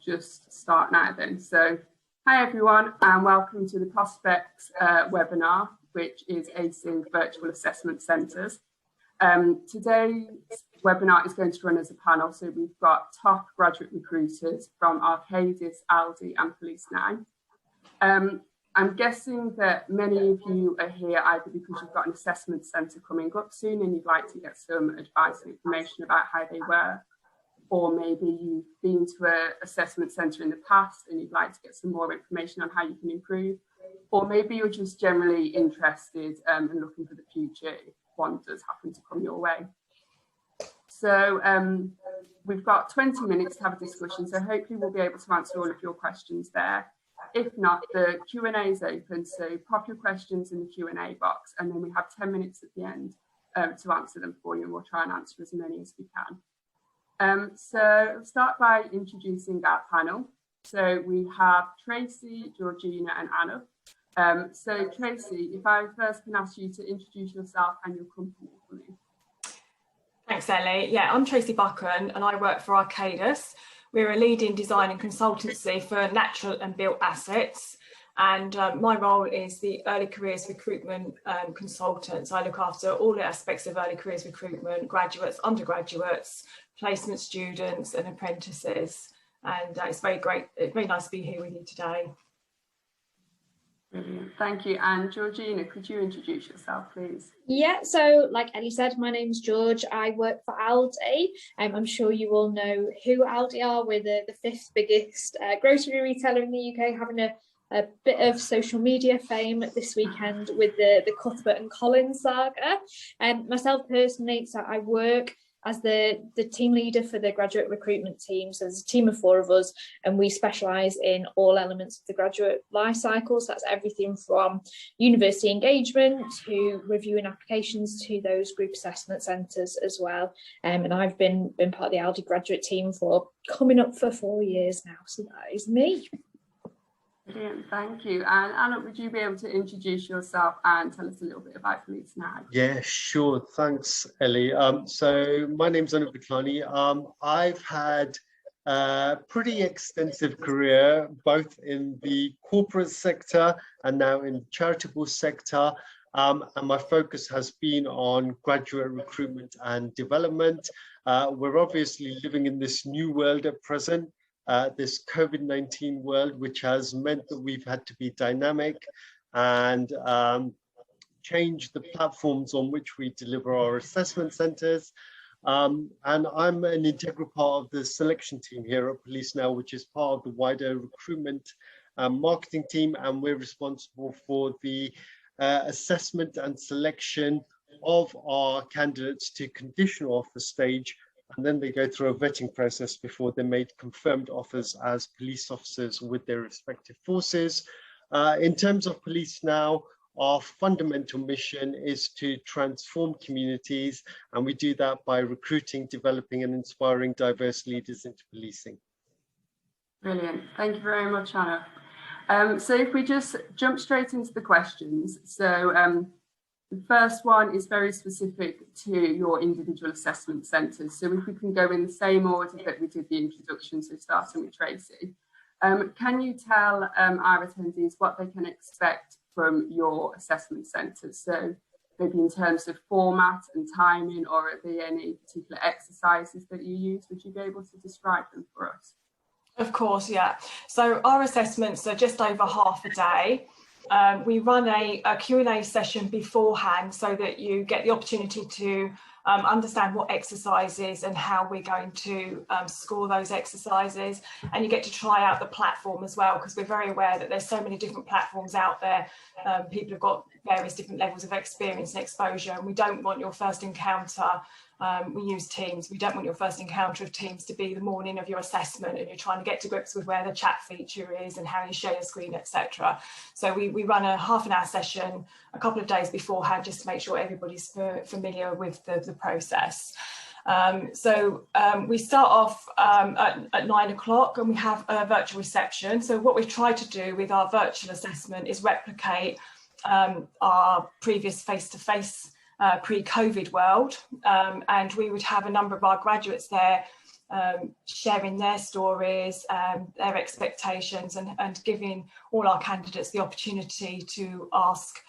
just start now then. So, hi everyone, and welcome to the Prospects webinar, which is Acing Virtual Assessment Centres. Today's webinar is going to run as a panel, so we've got top graduate recruiters from Arcadis, Aldi and Police 9. I'm guessing that many of you are here either because you've got an assessment centre coming up soon and you'd like to get some advice and information about how they work, or maybe you've been to an assessment centre in the past and you'd like to get some more information on how you can improve, or maybe you're just generally interested and looking for the future if one does happen to come your way. So we've got 20 minutes to have a discussion, so hopefully we'll be able to answer all of your questions there. If not, the Q&A is open, so pop your questions in the Q&A box, and then we have 10 minutes at the end to answer them for you, and we'll try and answer as many as we can. So I'll start by introducing our panel. So we have Tracy, Georgina and Anna. So Tracy, if I first can ask you to introduce yourself and your company for me. Thanks, Ellie. Yeah, I'm Tracy Buckland and I work for Arcadis. We're a leading design and consultancy for natural and built assets, and my role is the early careers recruitment consultant. So I look after all the aspects of early careers recruitment, graduates, undergraduates, placement students and apprentices, and it's very nice to be here with you today. Brilliant. Thank you. And Georgina, could you introduce yourself, please? Yeah, so like Ellie said, my name's George. I work for Aldi. I'm sure you all know who Aldi are. We're the fifth biggest grocery retailer in the UK, having a bit of social media fame this weekend with the Cuthbert and Collins saga. Myself personally, so I work as the team leader for the graduate recruitment team. So there's a team of 4 of us, and we specialise in all elements of the graduate life cycle. So that's everything from university engagement to reviewing applications to those group assessment centres as well. And I've been part of the Aldi graduate team for coming up for 4 years now. So that is me. Brilliant, thank you. And Anna, would you be able to introduce yourself and tell us a little bit about Police 9? Yeah, sure. Thanks, Ellie. So my name's Anna Buklani. I've had a pretty extensive career, both in the corporate sector and now in the charitable sector. And my focus has been on graduate recruitment and development. We're obviously living in this new world at present. This COVID-19 world, which has meant that we've had to be dynamic and change the platforms on which we deliver our assessment centres. And I'm an integral part of the selection team here at Police Now, which is part of the wider recruitment marketing team, and we're responsible for the assessment and selection of our candidates to conditional offer stage. And then they go through a vetting process before they're made confirmed offers as police officers with their respective forces. In terms of Police Now, our fundamental mission is to transform communities, and we do that by recruiting, developing and inspiring diverse leaders into policing. Brilliant. Thank you very much, Anna. So if we just jump straight into the questions. So the first one is very specific to your individual assessment centres. So if we can go in the same order that we did the introduction, so starting with Tracy, can you tell our attendees what they can expect from your assessment centres? So maybe in terms of format and timing, or are there any particular exercises that you use? Would you be able to describe them for us? Of course, yeah. So our assessments are just over half a day. We run a Q&A session beforehand so that you get the opportunity to understand what exercises and how we're going to score those exercises, and you get to try out the platform as well, because we're very aware that there's so many different platforms out there. People have got various different levels of experience and exposure, and we don't want your first encounter. We use Teams. We don't want your first encounter of Teams to be the morning of your assessment and you're trying to get to grips with where the chat feature is and how you share your screen, etc. So we run a half-an-hour session a couple of days beforehand just to make sure everybody's familiar with the process. We start off at 9 o'clock and we have a virtual reception. So what we've tried to do with our virtual assessment is replicate our previous face-to-face pre-COVID world, and we would have a number of our graduates there sharing their stories, their expectations, and giving all our candidates the opportunity to ask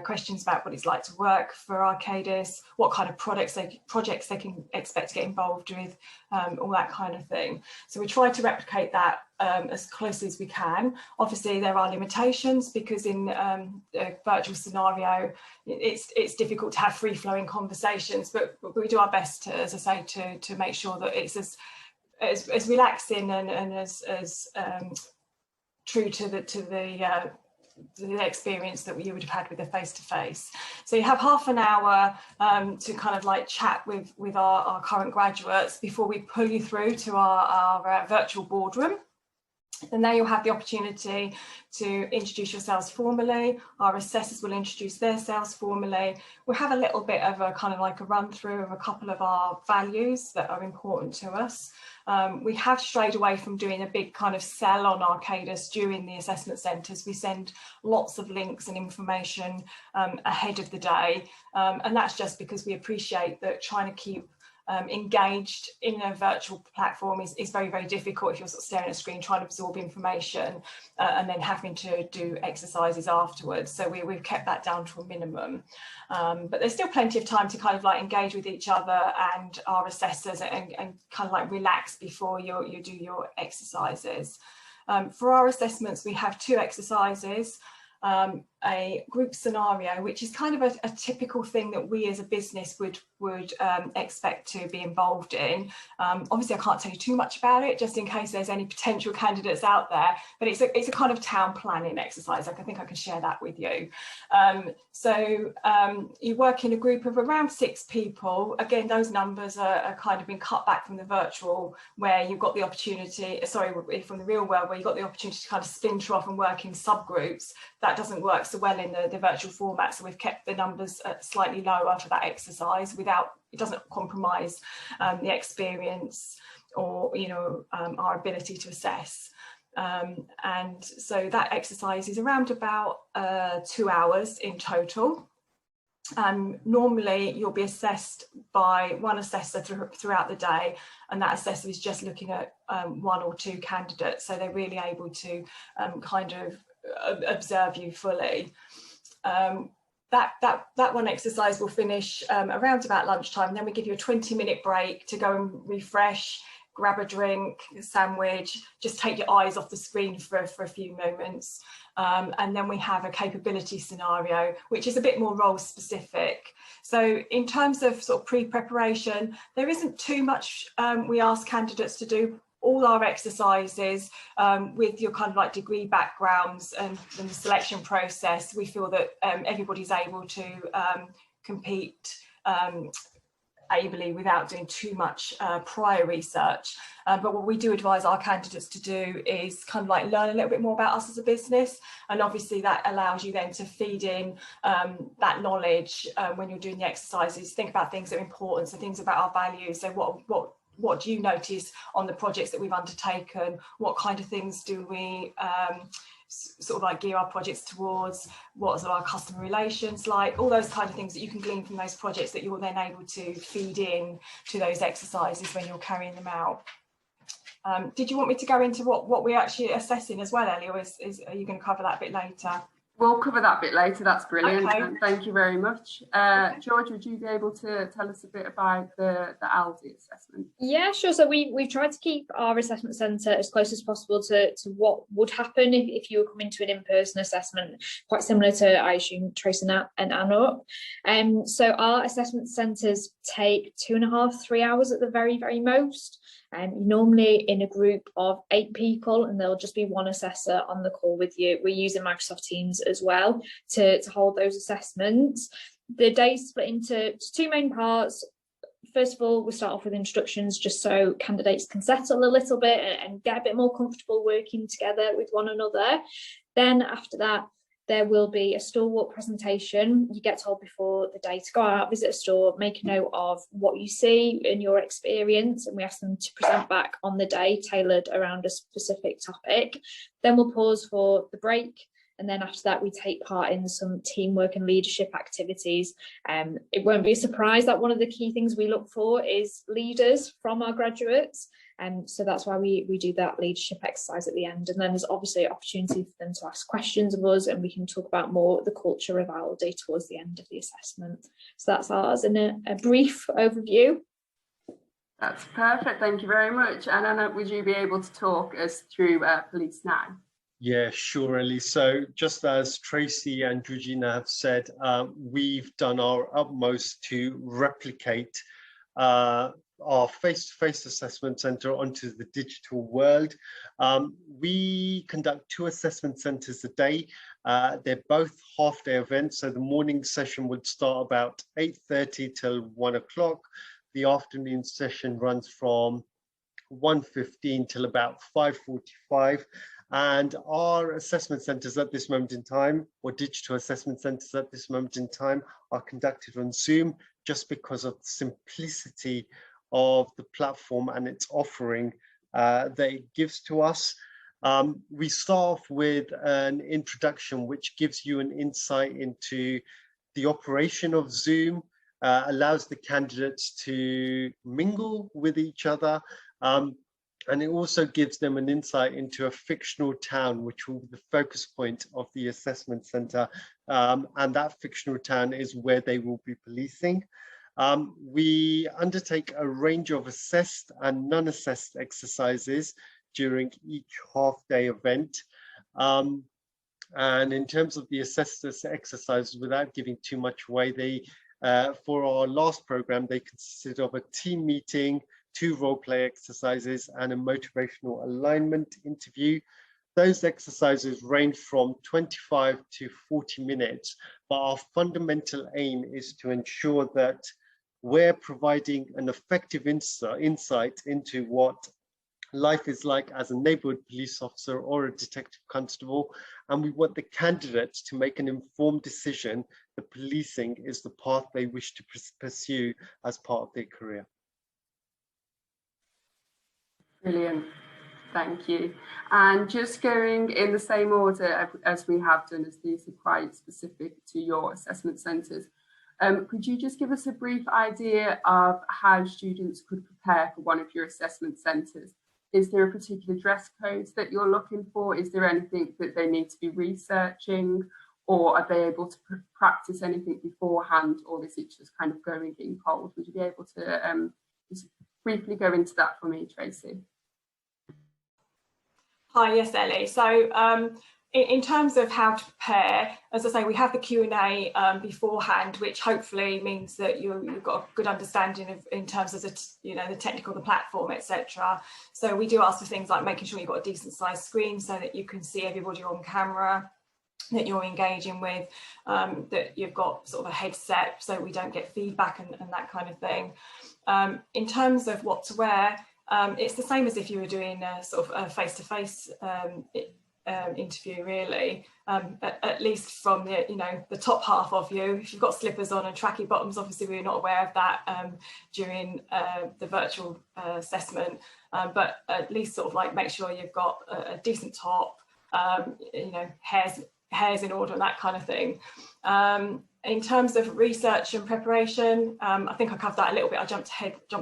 questions about what it's like to work for Arcadis, what kind of projects they can expect to get involved with, all that kind of thing. So we try to replicate that as closely as we can. Obviously there are limitations, because in a virtual scenario it's difficult to have free-flowing conversations, but we do our best to, as I say, to make sure that it's as relaxing and as true to the experience that you would have had with a face-to-face. So you have half an hour to kind of like chat with our current graduates before we pull you through to our virtual boardroom. And there you'll have the opportunity to introduce yourselves formally. Our assessors will introduce themselves formally. We'll have a little bit of a kind of like a run through of a couple of our values that are important to us. We have strayed away from doing a big kind of sell on Arcadis during the assessment centres. We send lots of links and information ahead of the day. And that's just because we appreciate that trying to keep engaged in a virtual platform is very, very difficult if you're sort of staring at a screen trying to absorb information and then having to do exercises afterwards. So we've kept that down to a minimum. But there's still plenty of time to kind of like engage with each other and our assessors and kind of like relax before you do your exercises. For our assessments, we have 2 exercises. A group scenario, which is kind of a typical thing that we as a business would expect to be involved in. Obviously I can't tell you too much about it, just in case there's any potential candidates out there, but it's a kind of town planning exercise. Like, I think I can share that with you. So you work in a group of around 6 people. Again, those numbers are kind of been cut back from the virtual, where you've got the opportunity, sorry, from the real world, where you've got the opportunity to kind of splinter off and work in subgroups. That doesn't work so well in the virtual format, so we've kept the numbers slightly lower for that exercise. Without, it doesn't compromise the experience or our ability to assess. And so that exercise is around about 2 hours in total. Normally you'll be assessed by one assessor throughout the day, and that assessor is just looking at 1 or 2 candidates, so they're really able to kind of observe you fully. That one exercise will finish around about lunchtime. Then we give you a 20-minute break to go and refresh, grab a drink, a sandwich, just take your eyes off the screen for a few moments. And then we have a capability scenario, which is a bit more role specific. So in terms of sort of pre-preparation, there isn't too much we ask candidates to do. All our exercises with your kind of like degree backgrounds and the selection process, we feel that everybody's able to compete ably without doing too much prior research. But what we do advise our candidates to do is kind of like learn a little bit more about us as a business, and obviously that allows you then to feed in that knowledge when you're doing the exercises. Think about things that are important, so things about our values. So what do you notice on the projects that we've undertaken? What kind of things do we sort of like gear our projects towards? What are our customer relations like? All those kind of things that you can glean from those projects that you're then able to feed in to those exercises when you're carrying them out. Did you want me to go into what we're actually assessing as well, Ellie, or are you going to cover that a bit later? We'll cover that bit later. That's brilliant. Okay. Thank you very much. George, would you be able to tell us a bit about the ALDI assessment? Yeah, sure. So we've tried to keep our assessment centre as close as possible to what would happen if you were coming to an in-person assessment, quite similar to, I assume, Tracy and Anna. So our assessment centres take 2.5 to 3 hours at the very, very most. Normally in a group of 8 people, and there'll just be one assessor on the call with you. We're using Microsoft Teams as well to hold those assessments. The day's split into 2 main parts. First of all, we start off with introductions, just so candidates can settle a little bit and get a bit more comfortable working together with one another. Then after that, there will be a store walk presentation. You get told before the day to go out, visit a store, make a note of what you see in your experience, and we ask them to present back on the day, tailored around a specific topic. Then we'll pause for the break, And then after that, we take part in some teamwork and leadership activities. It won't be a surprise that one of the key things we look for is leaders from our graduates. And so that's why we do that leadership exercise at the end. And then there's obviously an opportunity for them to ask questions of us, and we can talk about more the culture of ALDE towards the end of the assessment. So that's ours in a brief overview. That's perfect. Thank you very much. And Anna, would you be able to talk us through Police Now? Yeah, sure, Ellie. So just as Tracy and Georgina have said, we've done our utmost to replicate our face-to-face assessment centre onto the digital world. We conduct 2 assessment centres a day. They're both half-day events. So the morning session would start about 8:30 till 1 o'clock. The afternoon session runs from 1:15 till about 5:45. And our assessment centres at this moment in time, or digital assessment centres at this moment in time, are conducted on Zoom, just because of the simplicity of the platform and its offering that it gives to us. We start off with an introduction which gives you an insight into the operation of Zoom, allows the candidates to mingle with each other, and it also gives them an insight into a fictional town, which will be the focus point of the assessment centre. And that fictional town is where they will be policing. We undertake a range of assessed and non-assessed exercises during each half-day event. And in terms of the assessed exercises, without giving too much away, for our last programme, they consisted of a team meeting, 2 role-play exercises, and a motivational alignment interview. Those exercises range from 25 to 40 minutes, but our fundamental aim is to ensure that we're providing an effective insight into what life is like as a neighbourhood police officer or a detective constable, and we want the candidates to make an informed decision that policing is the path they wish to pursue as part of their career. Brilliant, thank you. And just going in the same order as we have done, as these are quite specific to your assessment centres, could you just give us a brief idea of how students could prepare for one of your assessment centres? Is there a particular dress code that you're looking for? Is there anything that they need to be researching, or are they able to practice anything beforehand, or is it just kind of going in cold? Would you be able to just briefly go into that for me, Tracy? Hi, yes, Ellie. So in terms of how to prepare, as I say, we have the Q&A beforehand, which hopefully means that you've got a good understanding of, in terms of the technical, the platform, etc. So we do ask for things like making sure you've got a decent sized screen so that you can see everybody on camera that you're engaging with, that you've got sort of a headset so we don't get feedback and that kind of thing. In terms of what to wear, it's the same as if you were doing a sort of a face-to-face interview, really. At least from the top half of you. If you've got slippers on and tracky bottoms, obviously we're not aware of that during the virtual assessment, but at least sort of like make sure you've got a decent top, hairs in order and that kind of thing. In terms of research and preparation, I think I covered that a little bit. I jumped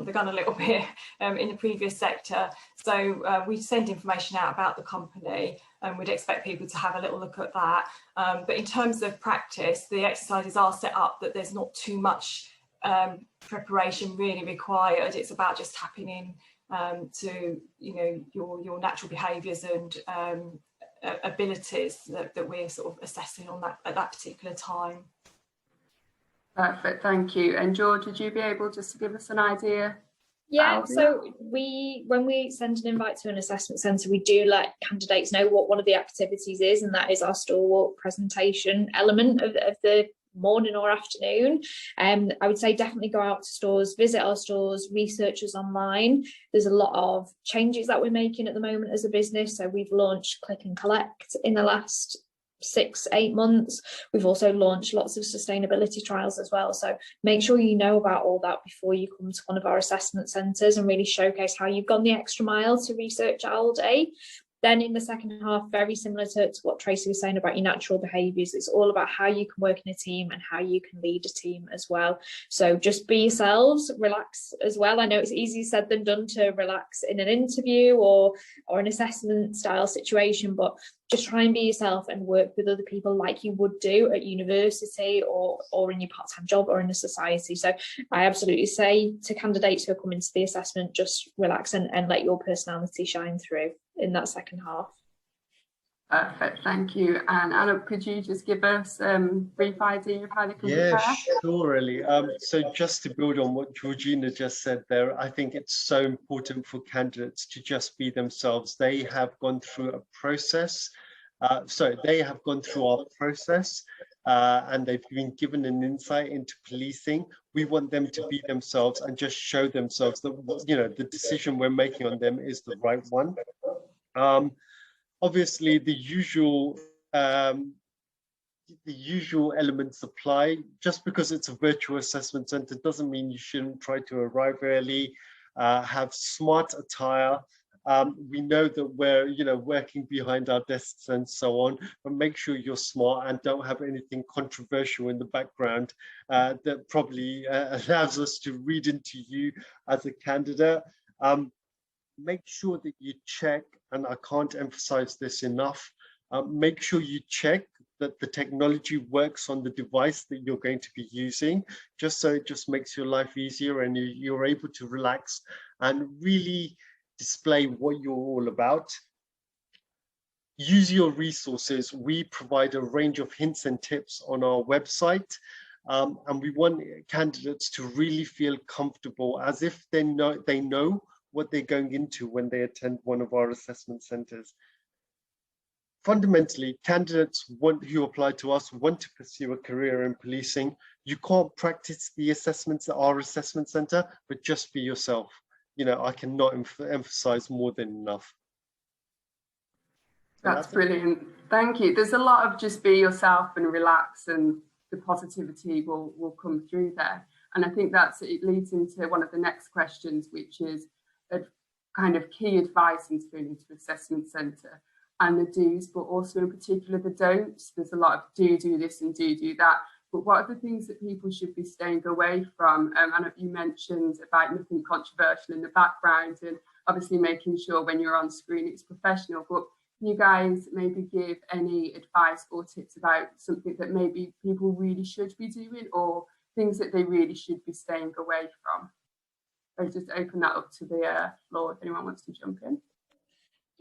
the gun a little bit in the previous sector. So we send information out about the company, and we'd expect people to have a little look at that. But in terms of practice, the exercises are set up that there's not too much preparation really required. It's about just tapping in to your natural behaviours and abilities that we're sort of assessing on that at that particular time. Perfect, thank you. And George, would you be able just to give us an idea? Yeah, so when we send an invite to an assessment centre, we do let candidates know what one of the activities is, and that is our stalwart presentation element of the morning or afternoon. I would say definitely go out to stores, visit our stores, research us online. There's a lot of changes that we're making at the moment as a business. So we've launched click and collect in the last 6-8 months. We've also launched lots of sustainability trials as well. So make sure you know about all that before you come to one of our assessment centres, and really showcase how you've gone the extra mile to research ALDE. Then in the second half, very similar to what Tracy was saying about your natural behaviours, it's all about how you can work in a team and how you can lead a team as well. So just be yourselves, relax as well. I know it's easier said than done to relax in an interview or an assessment style situation, but just try and be yourself and work with other people like you would do at university or in your part-time job or in a society. So I absolutely say to candidates who are coming to the assessment, just relax and let your personality shine through in that second half. Perfect, thank you. And Anna, could you just give us a brief idea of how they can prepare? Sure, Ellie. So just to build on what Georgina just said there, I think it's so important for candidates to just be themselves. They have gone through a process. They have gone through our process and they've been given an insight into policing. We want them to be themselves and just show themselves that, you know, the decision we're making on them is the right one. Obviously, the usual elements apply. Just because it's a virtual assessment center doesn't mean you shouldn't try to arrive early, have smart attire. We know that we're, you know, working behind our desks and so on, but make sure you're smart and don't have anything controversial in the background that probably allows us to read into you as a candidate. Make sure that you check, and I can't emphasize this enough, make sure you check that the technology works on the device that you're going to be using, just so it just makes your life easier and you're able to relax and really display what you're all about. Use your resources. We provide a range of hints and tips on our website. And we want candidates to really feel comfortable as if they know what they're going into when they attend one of our assessment centers. Fundamentally, candidates who apply to us want to pursue a career in policing. You can't practice the assessments at our assessment center, but just be yourself. You know, I cannot emphasize more than enough. That's brilliant. Thank you. There's a lot of just be yourself and relax, and the positivity will come through there. And I think it leads into one of the next questions, which is a kind of key advice into going into assessment centre, and the do's, but also in particular the don'ts. There's a lot of do this and do that. But what are the things that people should be staying away from? And you mentioned about nothing controversial in the background, and obviously making sure when you're on screen it's professional. But can you guys maybe give any advice or tips about something that maybe people really should be doing, or things that they really should be staying away from? I'll just open that up to the floor if anyone wants to jump in.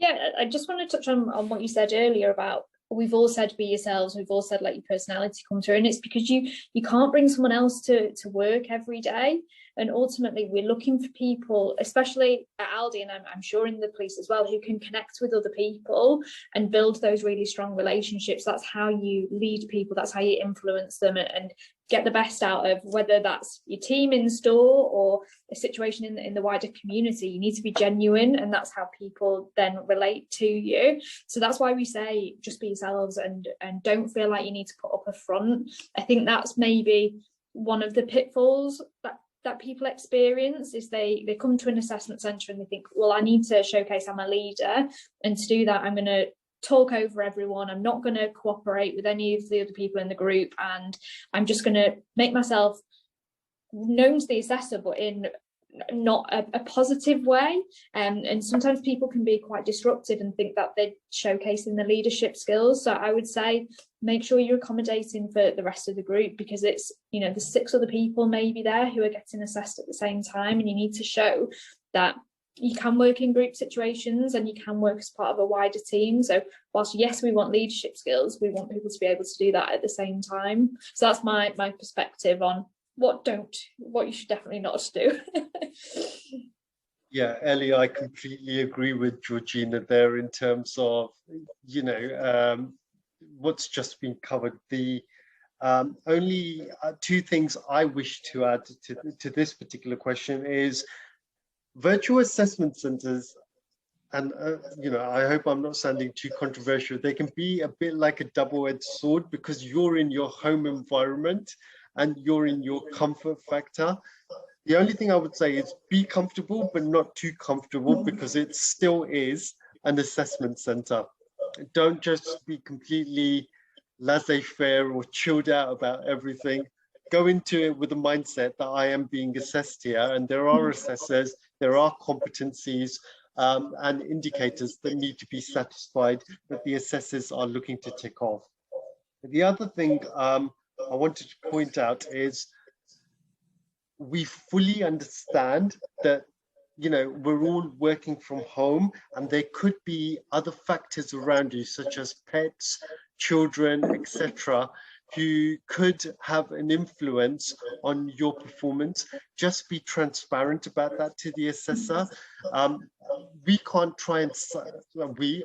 Yeah, I just want to touch on what you said earlier about, we've all said be yourselves, we've all said let your personality come through, and it's because you can't bring someone else to work every day. And ultimately we're looking for people, especially at Aldi, and I'm sure in the police as well, who can connect with other people and build those really strong relationships. That's how you lead people, that's how you influence them and get the best out of, whether that's your team in store or a situation in the wider community. You need to be genuine, and that's how people then relate to you. So that's why we say just be yourselves and don't feel like you need to put up a front. I think that's maybe one of the pitfalls that people experience, is they come to an assessment centre and they think, well, I need to showcase I'm a leader, and to do that I'm going to talk over everyone, I'm not going to cooperate with any of the other people in the group, and I'm just going to make myself known to the assessor, but in not a positive way. And sometimes people can be quite disruptive and think that they're showcasing the leadership skills. So I would say make sure you're accommodating for the rest of the group, because it's, you know, there's 6 other people maybe there who are getting assessed at the same time, and you need to show that you can work in group situations and you can work as part of a wider team. So whilst yes, we want leadership skills, we want people to be able to do that at the same time. So that's my perspective on what you should definitely not do. Yeah, Ellie, I completely agree with Georgina there in terms of, you know, what's just been covered. The only 2 things I wish to add to this particular question is virtual assessment centers, and you know, I hope I'm not sounding too controversial, they can be a bit like a double-edged sword, because you're in your home environment and you're in your comfort factor. The only thing I would say is be comfortable, but not too comfortable, because it still is an assessment centre. Don't just be completely laissez-faire or chilled out about everything. Go into it with the mindset that I am being assessed here, and there are assessors, there are competencies and indicators that need to be satisfied that the assessors are looking to tick off. The other thing I wanted to point out is we fully understand that, you know, we're all working from home and there could be other factors around you, such as pets, children, etc., who could have an influence on your performance. Just be transparent about that to the assessor. We can't try and,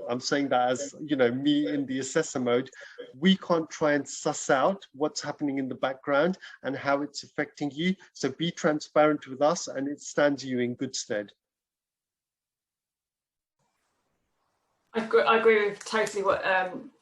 I'm saying that as, you know, me in the assessor mode, we can't try and suss out what's happening in the background and how it's affecting you. So be transparent with us and it stands you in good stead. I agree with totally what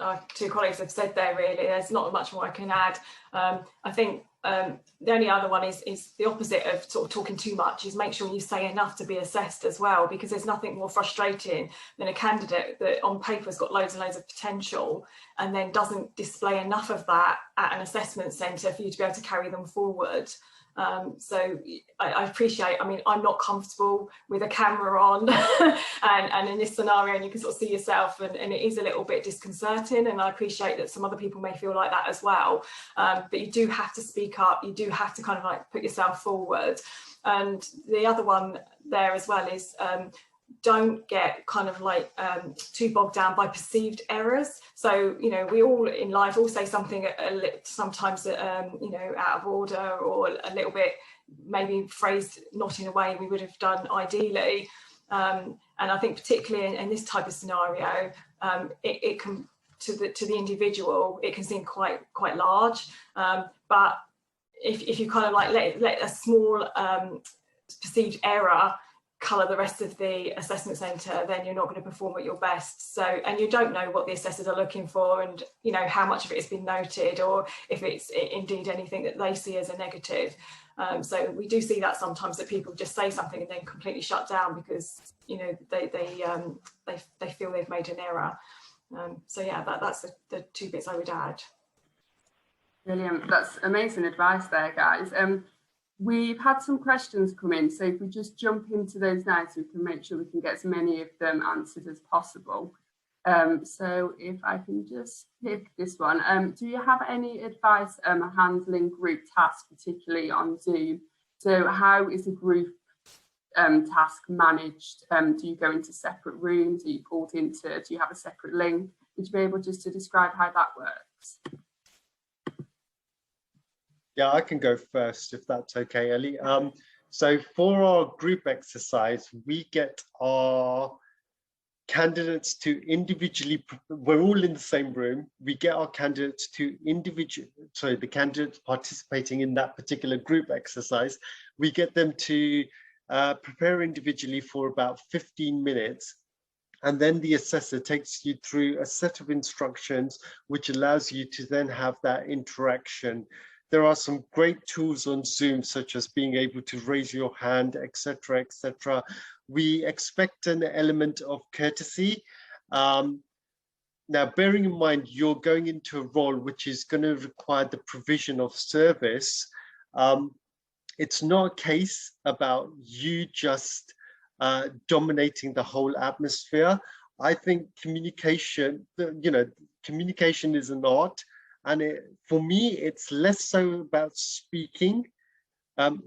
our two colleagues have said there, really. There's not much more I can add. I think the only other one is the opposite of sort of talking too much, is make sure you say enough to be assessed as well, because there's nothing more frustrating than a candidate that on paper has got loads and loads of potential and then doesn't display enough of that at an assessment centre for you to be able to carry them forward. So I appreciate, I mean, I'm not comfortable with a camera on and in this scenario, and you can sort of see yourself, and it is a little bit disconcerting, and I appreciate that some other people may feel like that as well. But you do have to speak up, you do have to kind of like put yourself forward. And the other one there as well is don't get kind of like too bogged down by perceived errors. So, you know, we all in life all say something sometimes you know, out of order, or a little bit maybe phrased not in a way we would have done ideally. And I think particularly in this type of scenario, it can, to the individual, it can seem quite large. But if you kind of like let a small perceived error colour the rest of the assessment centre, then you're not going to perform at your best. So, and you don't know what the assessors are looking for, and you know how much of it has been noted, or if it's indeed anything that they see as a negative. So we do see that sometimes, that people just say something and then completely shut down because, you know, they feel they've made an error. So yeah, that's the two bits I would add. Brilliant, that's amazing advice there, guys. We've had some questions come in, so if we just jump into those now, so we can make sure we can get as many of them answered as possible. So if I can just pick this one, do you have any advice handling group tasks, particularly on Zoom? So how is a group task managed? Do you go into separate rooms? Are you pulled into, do you have a separate link? Would you be able just to describe how that works? Yeah, I can go first if that's okay, Ellie. So for our group exercise, we get our candidates to individually, we're all in the same room, we get our candidates to the candidates participating in that particular group exercise, we get them to prepare individually for about 15 minutes. And then the assessor takes you through a set of instructions, which allows you to then have that interaction. There are some great tools on Zoom, such as being able to raise your hand, etc., etc. We expect an element of courtesy. Now, bearing in mind, you're going into a role which is going to require the provision of service. It's not a case about you just dominating the whole atmosphere. I think communication, communication is an art. And for me, it's less so about speaking.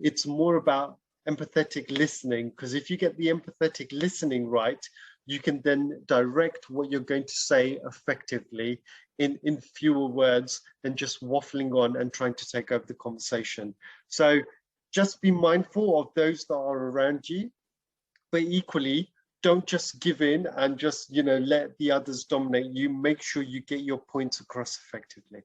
It's more about empathetic listening, because if you get the empathetic listening right, you can then direct what you're going to say effectively in fewer words than just waffling on and trying to take over the conversation. So just be mindful of those that are around you, but equally, don't just give in and just, let the others dominate you. Make sure you get your points across effectively.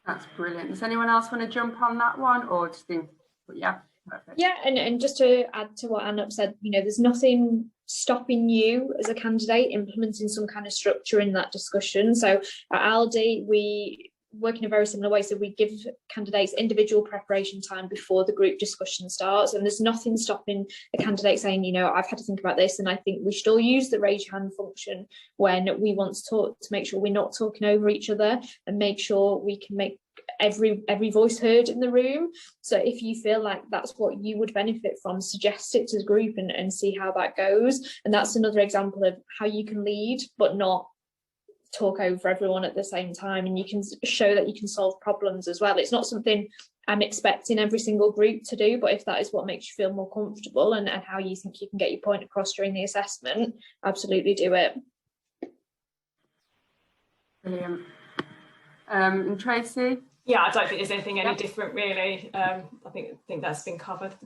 That's brilliant. Does anyone else want to jump on that one, or do you think, yeah, perfect. Yeah, and just to add to what Anup said, there's nothing stopping you as a candidate implementing some kind of structure in that discussion. So at Aldi, we work in a very similar way. So we give candidates individual preparation time before the group discussion starts, and there's nothing stopping a candidate saying, you know, I've had to think about this and I think we should all use the raise your hand function when we want to talk, to make sure we're not talking over each other and make sure we can make every voice heard in the room. So if you feel like that's what you would benefit from, suggest it to the group and see how that goes. And that's another example of how you can lead but not talk over everyone at the same time, and you can show that you can solve problems as well. It's not something I'm expecting every single group to do, but if that is what makes you feel more comfortable and how you think you can get your point across during the assessment, absolutely do it. Brilliant. And Tracy? Yeah, I don't think there's anything any different really. I think that's been covered.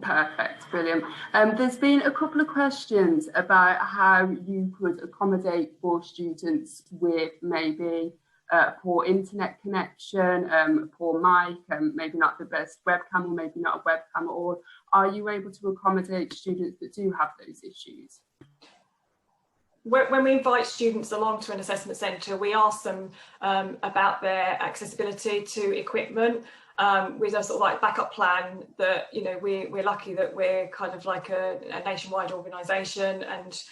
Perfect, brilliant. There's been a couple of questions about how you could accommodate for students with maybe a poor internet connection, a poor mic, maybe not the best webcam, or maybe not a webcam at all. Are you able to accommodate students that do have those issues? When we invite students along to an assessment centre, we ask them about their accessibility to equipment. With a sort of like backup plan that, you know, we're lucky that we're kind of like a nationwide organisation, and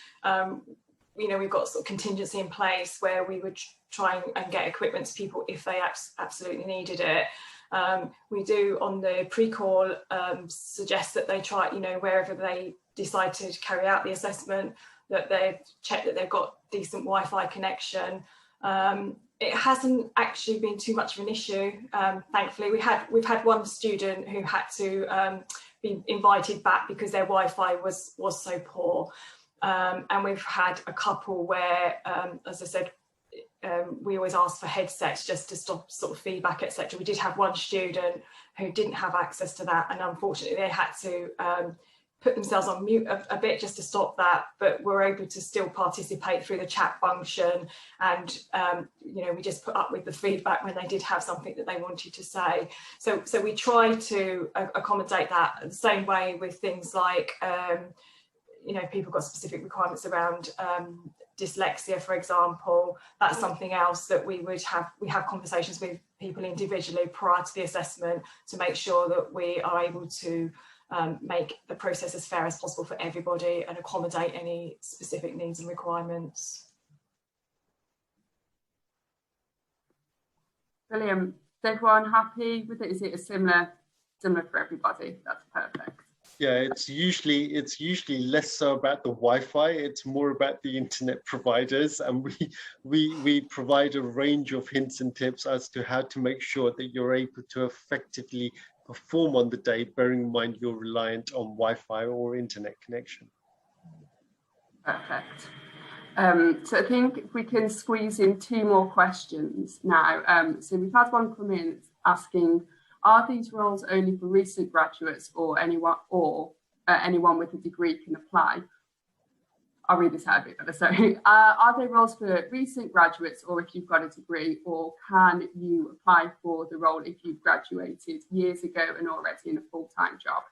you know, we've got sort of contingency in place where we would try and get equipment to people if they absolutely needed it. We do on the pre-call suggest that they try, you know, wherever they decide to carry out the assessment, that they check that they've got decent Wi-Fi connection. It hasn't actually been too much of an issue, thankfully. We've had one student who had to be invited back because their Wi-Fi was so poor, and we've had a couple where, as I said, we always ask for headsets just to stop sort of feedback, etc. We did have one student who didn't have access to that, and unfortunately they had to put themselves on mute a bit just to stop that, but we're able to still participate through the chat function, and you know, we just put up with the feedback when they did have something that they wanted to say. So we try to accommodate that the same way with things like you know, people got specific requirements around dyslexia, for example. That's something else that we have conversations with people individually prior to the assessment to make sure that we are able to make the process as fair as possible for everybody and accommodate any specific needs and requirements. Brilliant. Is everyone happy with it? Is it a similar for everybody? That's perfect. Yeah, it's usually less so about the Wi-Fi. It's more about the internet providers, and we provide a range of hints and tips as to how to make sure that you're able to effectively perform on the day, bearing in mind you're reliant on Wi-Fi or internet connection. Perfect. So I think if we can squeeze in 2 more questions now. So we've had one come in asking, are these roles only for recent graduates or anyone with a degree can apply? I'll read this out a bit better. So are they roles for recent graduates, or if you've got a degree, or can you apply for the role if you've graduated years ago and already in a full-time job?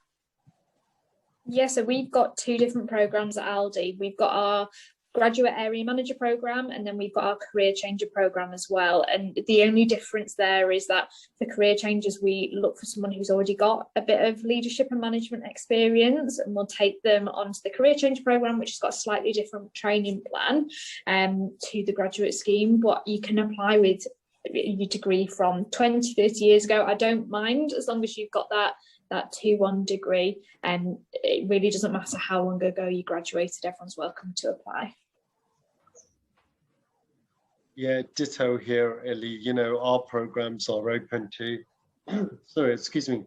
Yeah, so we've got 2 different programs at Aldi. We've got our graduate area manager program, and then we've got our career changer program as well. And the only difference there is that for career changers, we look for someone who's already got a bit of leadership and management experience, and we'll take them onto the career changer program, which has got a slightly different training plan to the graduate scheme. But you can apply with your degree from 20, 30 years ago. I don't mind, as long as you've got that 2-1 degree, and it really doesn't matter how long ago you graduated. Everyone's welcome to apply. Yeah, ditto here, Ellie. You know, our programs are open to, sorry, excuse me.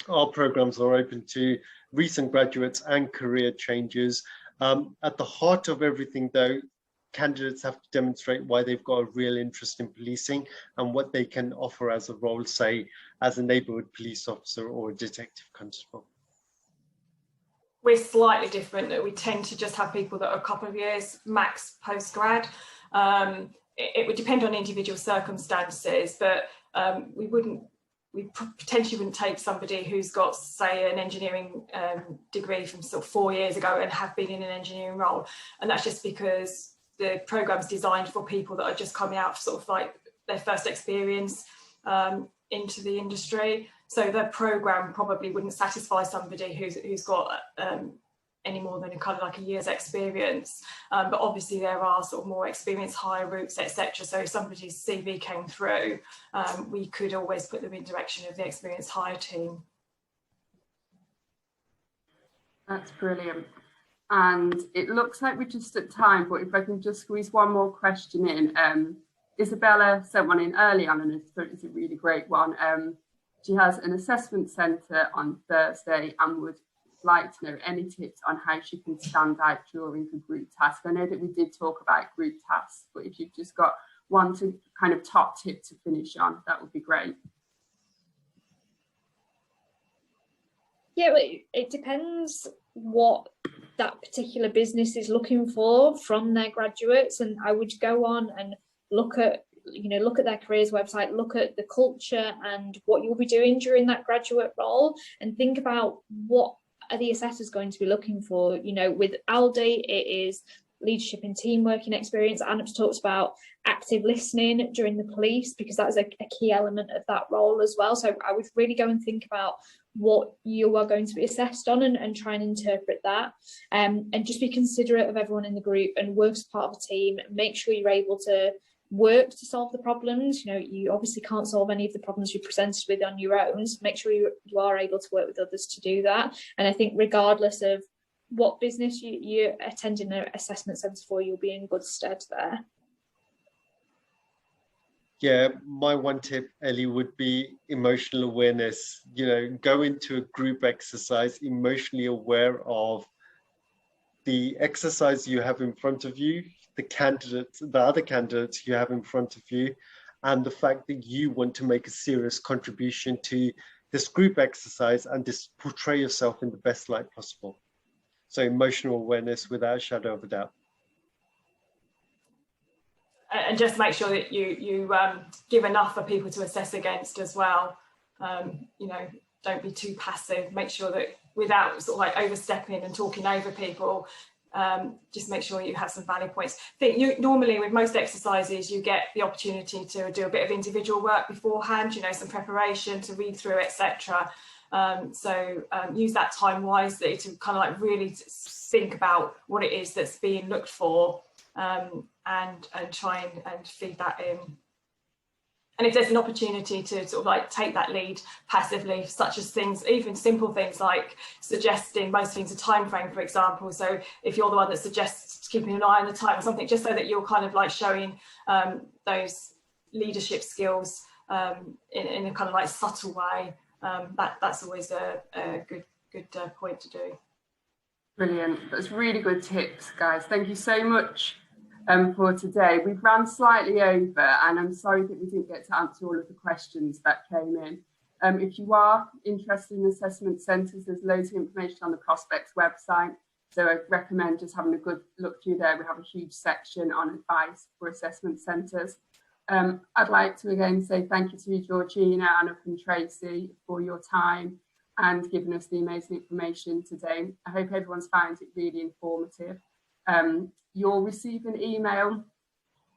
Our programs are open to recent graduates and career changers. At the heart of everything, though, candidates have to demonstrate why they've got a real interest in policing and what they can offer as a role, say, as a neighbourhood police officer or a detective constable. We're slightly different, that we tend to just have people that are a couple of years max post-grad. It would depend on individual circumstances, but we potentially wouldn't take somebody who's got, say, an engineering degree from sort of 4 years ago and have been in an engineering role. And that's just because the program's designed for people that are just coming out sort of like their first experience into the industry. So the programme probably wouldn't satisfy somebody who's got any more than kind of like a year's experience. But obviously there are sort of more experienced hire routes, etc. So if somebody's CV came through, we could always put them in direction of the experienced hire team. That's brilliant. And it looks like we're just at time, but if I can just squeeze one more question in. Isabella sent one in early on, and I thought it was a really great one. She has an assessment centre on Thursday and would like to know any tips on how she can stand out during a group task. I know that we did talk about group tasks, but if you've just got one to kind of top tip to finish on, that would be great. Yeah, it depends what that particular business is looking for from their graduates, and I would go on and look at their careers website, look at the culture and what you'll be doing during that graduate role, and think about what are the assessors going to be looking for. With Aldi, it is leadership and team working experience. Anna's talks about active listening during the police, because that's a key element of that role as well. So I would really go and think about what you are going to be assessed on and try and interpret that, and just be considerate of everyone in the group and work as part of a team. Make sure you're able to work to solve the problems. You obviously can't solve any of the problems you're presented with on your own, so make sure you are able to work with others to do that. And I think regardless of what business you're attending an assessment centre for, you'll be in good stead there. Yeah, my one tip, Ellie, would be emotional awareness. Go into a group exercise emotionally aware of the exercise you have in front of you, the other candidates you have in front of you, and the fact that you want to make a serious contribution to this group exercise and just portray yourself in the best light possible. So emotional awareness without a shadow of a doubt. And just make sure that you give enough for people to assess against as well. Don't be too passive. Make sure that without sort of like overstepping and talking over people, just make sure you have some valid points. I think normally with most exercises, you get the opportunity to do a bit of individual work beforehand, some preparation to read through, etc. So use that time wisely to kind of like really think about what it is that's being looked for, and try and feed that in. And if there's an opportunity to sort of like take that lead passively, such as things, even simple things like suggesting most things a time frame, for example. So if you're the one that suggests keeping an eye on the time or something, just so that you're kind of like showing those leadership skills in a kind of like subtle way, that's always a good point to do. Brilliant. That's really good tips, guys. Thank you so much for today. We've run slightly over, and I'm sorry that we didn't get to answer all of the questions that came in. If you are interested in assessment centres, there's loads of information on the Prospects website. So I recommend just having a good look through there. We have a huge section on advice for assessment centres. I'd like to again say thank you to you, Georgina, Anna and Tracy, for your time and giving us the amazing information today. I hope everyone's found it really informative. You'll receive an email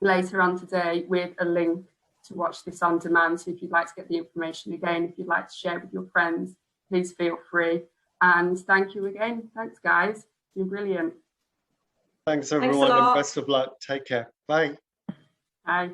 later on today with a link to watch this on demand. So if you'd like to get the information again, if you'd like to share with your friends, please feel free. And thank you again. Thanks, guys. You're brilliant. Thanks, everyone, and best of luck. Take care. Bye. Bye.